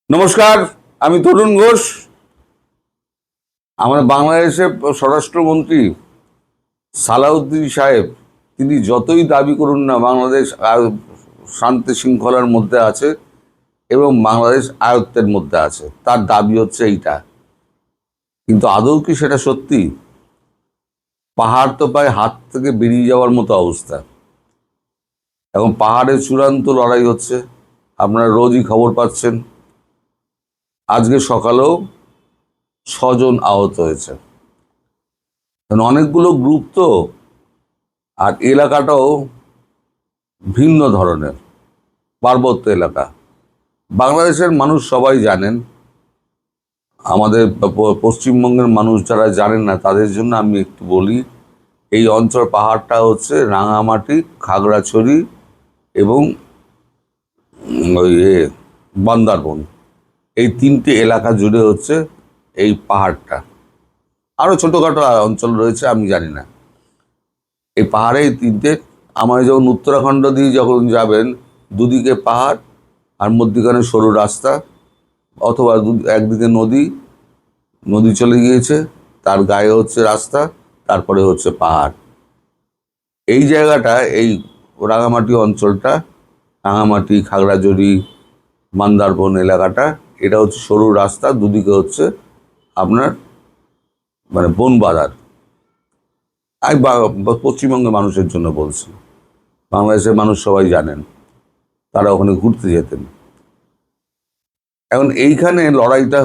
নমস্কার, আমি তরুণ ঘোষ। আমাদের বাংলাদেশের স্বরাষ্ট্রমন্ত্রী সালাউদ্দিন সাহেব তিনি যতই দাবি করুন না বাংলাদেশ শান্তি শৃঙ্খলার মধ্যে আছে এবং বাংলাদেশ আয়ত্তের মধ্যে আছে, তার দাবি হচ্ছে এইটা। কিন্তু আদৌ কি সেটা সত্যি? পাহাড় তো প্রায় হাত থেকে বেরিয়ে যাওয়ার মতো অবস্থা। এখন পাহাড়ের চূড়ান্ত লড়াই হচ্ছে, আপনারা রোজই খবর পাচ্ছেন। আজকে সকালেও 6 জন আহত হয়েছে। অনেকগুলো গ্রুপ তো, আর এলাকাটাও ভিন্ন ধরনের পার্বত্য এলাকা। বাংলাদেশের মানুষ সবাই জানেন, আমাদের পশ্চিমবঙ্গের মানুষ যারা জানেন না তাদের জন্য আমি একটু বলি। এই অঞ্চল পাহাড়টা হচ্ছে রাঙামাটি, খাগড়াছড়ি এবং ওই বান্দারবন, এই 3টে এলাকা জুড়ে হচ্ছে এই পাহাড়টা। আরও ছোটোখাটো অঞ্চল রয়েছে, আমি জানি না। এই পাহাড়ে এই 3টে, আমায় যখন উত্তরাখণ্ড দিয়ে যখন যাবেন, দুদিকে পাহাড় আর মধ্যিখানে সরু রাস্তা, অথবা একদিকে নদী চলে গিয়েছে, তার গায়ে হচ্ছে রাস্তা, তারপরে হচ্ছে পাহাড়। এই জায়গাটা, এই রাঙামাটি অঞ্চলটা, রাঙামাটি, খাগড়াছড়ি, বান্দারবন এলাকাটা, এটা হচ্ছে সরু রাস্তা, দুদিকে হচ্ছে আপনার বন বাজার। আমি পশ্চিমবঙ্গের মানুষের জন্য বলছি, বাংলাদেশের মানুষ সবাই জানেন, তারা ওখানে ঘুরতে যেতেন। এখন এইখানে লড়াইটা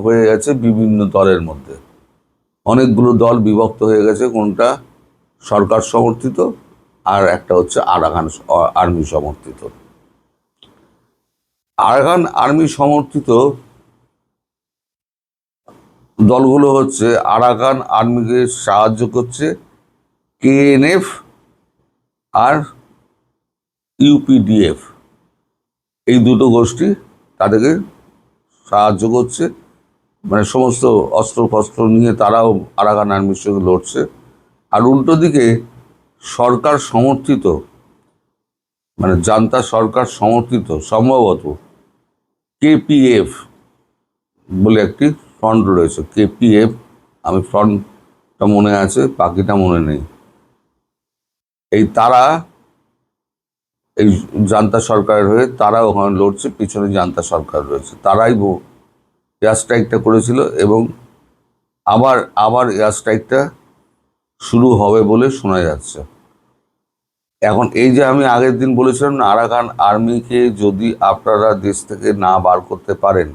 হয়ে গেছে বিভিন্ন দলের মধ্যে। অনেকগুলো দল বিভক্ত হয়ে গেছে, কোনটা সরকার সমর্থিত আর একটা হচ্ছে আরাকান আর্মি সমর্থিত। আরাকান আর্মি সমর্থিত দলগুলো হচ্ছে আরাকান আর্মিকে সাহায্য করছে কেএনএফ আর ইউপিডিএফ, এই দুটো গোষ্ঠী তাদেরকে সাহায্য করছে। সমস্ত অস্ত্র ফস্ত্র নিয়ে তারাও আরাকান আর্মির সঙ্গে লড়ছে। আর উল্টো দিকে সরকার সমর্থিত, জান্তা সরকার সমর্থিত সম্ভবত কেপিএফ বলে একটি ফ্রন্ট রয়েছে, কেপিএফ। আমি ফ্রন্টটা মনে আছে, বাকিটা মনে নেই। তারা এই জান্তা সরকারের হয়ে তারা ওখানে লড়ছে, পিছনে জান্তা সরকার রয়েছে। তারাই এয়ার স্ট্রাইকটা করেছিল এবং আবার এয়ার স্ট্রাইকটা শুরু হবে বলে শোনা যাচ্ছে। এখন এই যে আমি আগের দিন বলেছিলাম না, আরাকান আর্মিকে যদি আপনারা দেশ থেকে না বার করতে পারেন,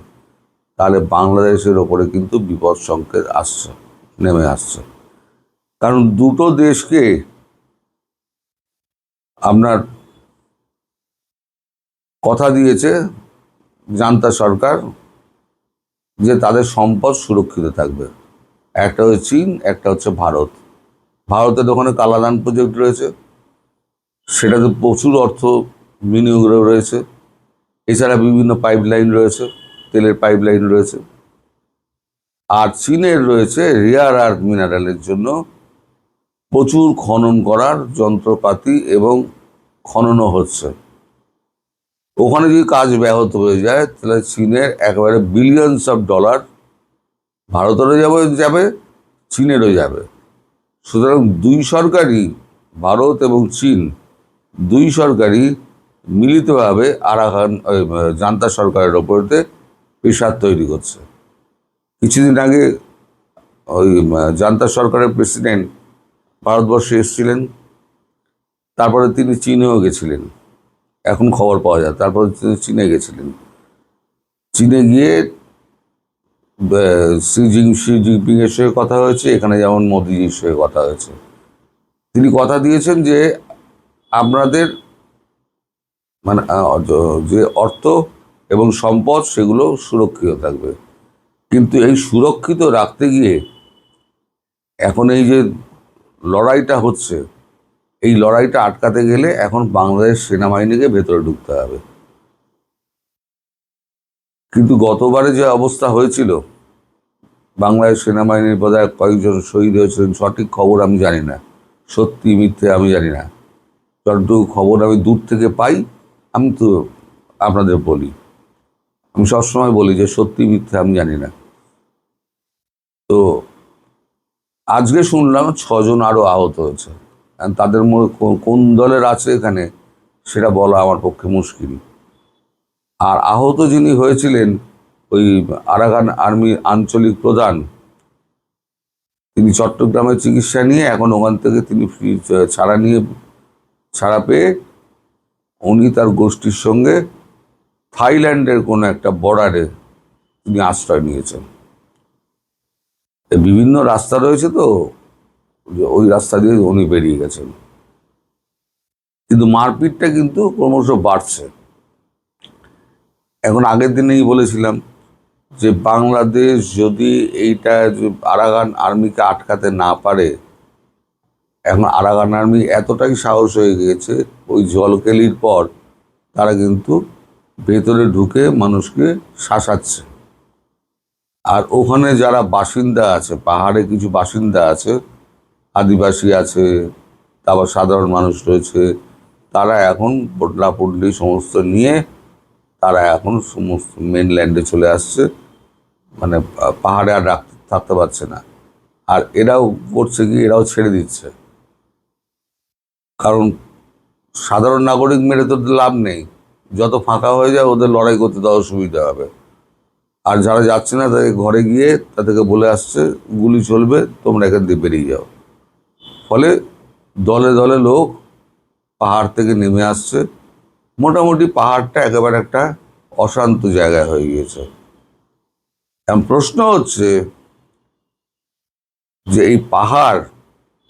তাহলে বাংলাদেশের ওপরে কিন্তু বিপদ সংকেত নেমে আসছে। কারণ দুটো দেশকে আপনার কথা দিয়েছে জান্তা সরকার যে তাদের সম্পদ সুরক্ষিত থাকবে। একটা হচ্ছে চীন, একটা হচ্ছে ভারত। ভারতের ওখানে কালাদান প্রজেক্ট রয়েছে, সেটাতে প্রচুর অর্থ বিনিয়োগ রয়েছে। এছাড়া বিভিন্ন পাইপলাইন রয়েছে, তেলের পাইপলাইন রয়েছে। আর চীনের রয়েছে রেয়ার আর্থ মিনারেলের জন্য প্রচুর খনন করার যন্ত্রপাতি এবং খননও হচ্ছে। ওখানে যদি কাজ ব্যাহত হয়ে যায়, তাহলে চীনের একেবারে বিলিয়নস অফ ডলার ভারতেরও যাবে, চীনেরও যাবে। সুতরাং দুই সরকারই, ভারত এবং চীন, দুই সরকারই মিলিতভাবে আরাকান জান্তা সরকারের ওপরতে প্রেশার তৈরি করছে। কিছুদিন আগে ওই জান্তা সরকারের প্রেসিডেন্ট ভারতবর্ষে এসেছিলেন, তারপরে তিনি চীনেও গেছিলেন, এখন খবর পাওয়া যায়। তারপরে তিনি চীনে গেছিলেন। চীনে গিয়ে শি জিনপিং এর সঙ্গে কথা হয়েছে, এখানে যেমন মোদিজির সঙ্গে কথা হয়েছে। তিনি কথা দিয়েছেন যে আপনাদের যে অর্থ এবং সম্পদ সেগুলো সুরক্ষিত থাকবে। কিন্তু এই সুরক্ষিত রাখতে গিয়ে এখন এই যে লড়াইটা হচ্ছে, এই লড়াইটা আটকাতে গেলে এখন বাংলাদেশ সেনাবাহিনীকে ভেতরে ঢুকতে হবে। কিন্তু গতবারে যে অবস্থা হয়েছিল, বাংলাদেশ সেনাবাহিনীর বোধহয় কয়েকজন শহীদ হয়েছিলেন, সঠিক খবর আমি জানি না, সত্যি মিথ্যে আমি জানি না। যতটুকু খবর আমি দূর থেকে পাই, আমি তো আপনাদের বলি। আমি সবসময় বলি যে সত্যি মিথ্যে আমি জানি না। তো আজকে শুনলাম 6 জন আরো আহত হয়েছে। তাদের মধ্যে কোন দলের আছে এখানে সেটা বলা আমার পক্ষে মুশকিল। আর আহত যিনি হয়েছিলেন ওই আরাকান আর্মি আঞ্চলিক প্রধান, তিনি চট্টগ্রামে চিকিৎসা নিয়ে এখন ওখান থেকে তিনি ছাড়া পেয়ে উনি তার গোষ্ঠীর সঙ্গে থাইল্যান্ডের কোনো একটা বর্ডারে তিনি আশ্রয় নিয়েছেন। বিভিন্ন রাস্তা রয়েছে, তো ওই রাস্তা দিয়ে উনি বেরিয়ে গেছেন। কিন্তু মারপিটটা কিন্তু ক্রমশ বাড়ছে। এখন আগের দিনেই বলেছিলাম যে বাংলাদেশ যদি এইটা আরাকান আর্মিকে আটকাতে না পারে, এখন আরাকান আর্মি এতটাই সাহস হয়ে গিয়েছে, ওই জলকেলির পর তারা কিন্তু ভেতরে ঢুকে মানুষকে শাসাচ্ছে। আর ওখানে যারা বাসিন্দা আছে, পাহাড়ে কিছু বাসিন্দা আছে, আদিবাসী আছে, তারপর সাধারণ মানুষ রয়েছে, তারা এখন পোটলা পুটলি সমস্ত নিয়ে তারা এখন সমস্ত মেনল্যান্ডে চলে আসছে, মানে পাহাড়ে আর থাকতে পারছে না। আর এরাও করছে কি, এরাও ছেড়ে দিচ্ছে, কারণ সাধারণ নাগরিক মেরে তো লাভ নেই, যত ফাঁকা হয়ে যায় ওদের লড়াই করতে দেওয়া সুবিধা হবে। আর যারা যাচ্ছে না তাদের ঘরে গিয়ে তাদেরকে বলে আসছে গুলি চলবে, তোমরা এখান দিয়ে বেরিয়ে যাও। ফলে দলে দলে লোক পাহাড় থেকে নেমে আসছে। মোটামুটি পাহাড়টা একেবারে একটা অশান্ত জায়গায় হয়ে গিয়েছে। এখন প্রশ্ন হচ্ছে যে এই পাহাড়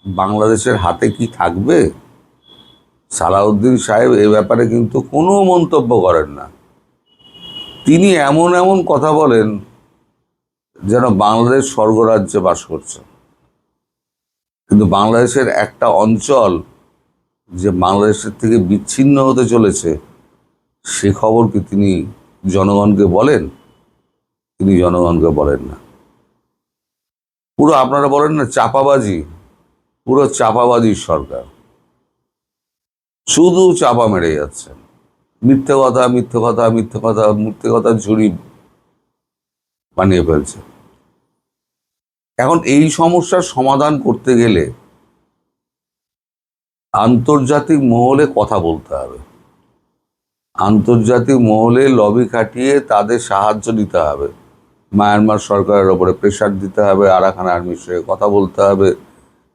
বাংলাদেশের হাতে কি থাকবে? সালাউদ্দিন সাহেব এই ব্যাপারে কিন্তু কোনো মন্তব্য করেন না। তিনি এমন এমন কথা বলেন যেন বাংলাদেশ স্বর্গরাজ্যে বাস করছে। কিন্তু বাংলাদেশের একটা অঞ্চল যে বাংলাদেশের থেকে বিচ্ছিন্ন হতে চলেছে, সে খবর কি তিনি জনগণকে বলেন? তিনি জনগণকে বলেন না। পুরো আপনারা বলেন না চাপাবাজি, পুরো চাপাবাজির সরকার, শুধু চাপা মেরে যাচ্ছে। মিথ্যে কথা, মিথ্যে কথা, মিথ্যে কথা, মিথ্যে কথার ঝুড়ি বানিয়ে ফেলছে। এখন এই সমস্যার সমাধান করতে গেলে আন্তর্জাতিক মহলে কথা বলতে হবে, আন্তর্জাতিক মহলে লবি খাটিয়ে তাদের সাহায্য নিতে হবে, মায়ানমার সরকারের ওপরে প্রেশার দিতে হবে, আরাকান আর্মির সঙ্গে কথা বলতে হবে।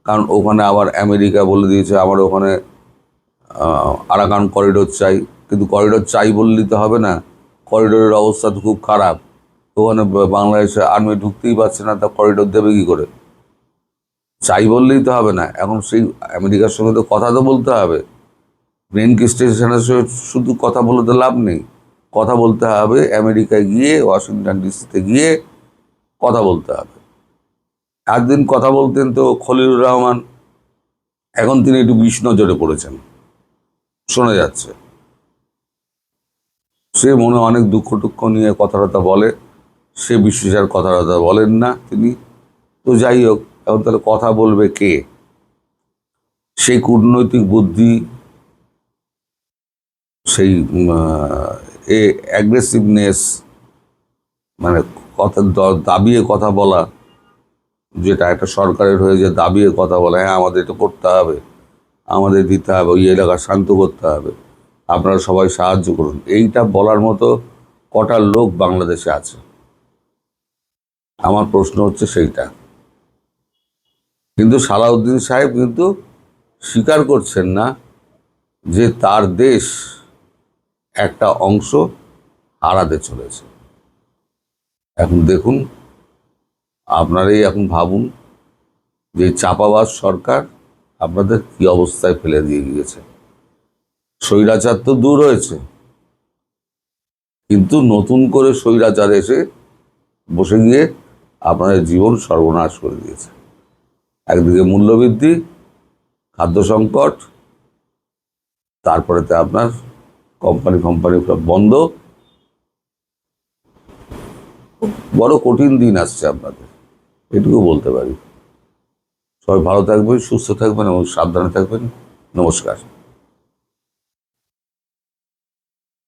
কারণ ওখানে আবার আমেরিকা বলে দিয়েছে আমার ওখানে আরাকান করিডোর চাই। কিন্তু করিডোর চাই বললেই তো হবে না, করিডোরের অবস্থা তো খুব খারাপ। ওখানে বাংলাদেশে আর্মি ঢুকতেই পারছে না, তা করিডোর দেবে কী করে? চাই বললেই তো হবে না, এখন সেই আমেরিকার সঙ্গে তো কথা তো বলতে হবে। ব্রেনকি স্টেশনের সঙ্গে শুধু কথা বলে তো লাভ নেই, কথা বলতে হবে আমেরিকায় গিয়ে, ওয়াশিংটন ডিসিতে গিয়ে কথা বলতে হবে। একদিন কথা বলতেন তো খলিলুর রহমান, এখন তিনি একটু বিষ নজরে পড়েছেন শোনা যাচ্ছে। সে মনে অনেক দুঃখ টুক্ষ নিয়ে কথাবার্তা বলে, সে বিশেষার কথাবার্তা বলেন না তিনি। তো যাই হোক, এখন তাহলে কথা বলবে কে? সেই কূটনৈতিক বুদ্ধি, সেই অ্যাগ্রেসিভনেস, মানে কথা দাবিয়ে কথা বলা, যেটা একটা সরকারের হয়ে যে দাবিয়ে কথা বলা, হ্যাঁ আমাদের এটা করতে হবে, আমাদের দিতে হবে, ওই এলাকা শান্ত করতে হবে, আপনারা সবাই সাহায্য করুন, এইটা বলার মতো কটা লোক বাংলাদেশে আছে? আমার প্রশ্ন হচ্ছে সেইটা। কিন্তু সালাউদ্দিন সাহেব কিন্তু স্বীকার করছেন না যে তার দেশ একটা অংশ হারাতে চলেছে। এখন দেখুন, আপনারাই এখন ভাবুন যে চাপাবাজ সরকার আপনাদের কি অবস্থায় ফেলে দিয়ে গিয়েছে। স্বৈরাচার তো দূর হয়েছে, কিন্তু নতুন করে স্বৈরাচার এসে বসে গিয়ে আপনাদের জীবন সর্বনাশ করে দিয়েছে। একদিকে মূল্যবৃদ্ধি, খাদ্য সংকট, তারপরেতে আপনার কোম্পানি সব বন্ধ। বড় কঠিন দিন আসছে আপনাদের, এটুকু বলতে পারি। সবাই ভালো থাকবেন, সুস্থ থাকবেন এবং সাবধানে থাকবেন। নমস্কার।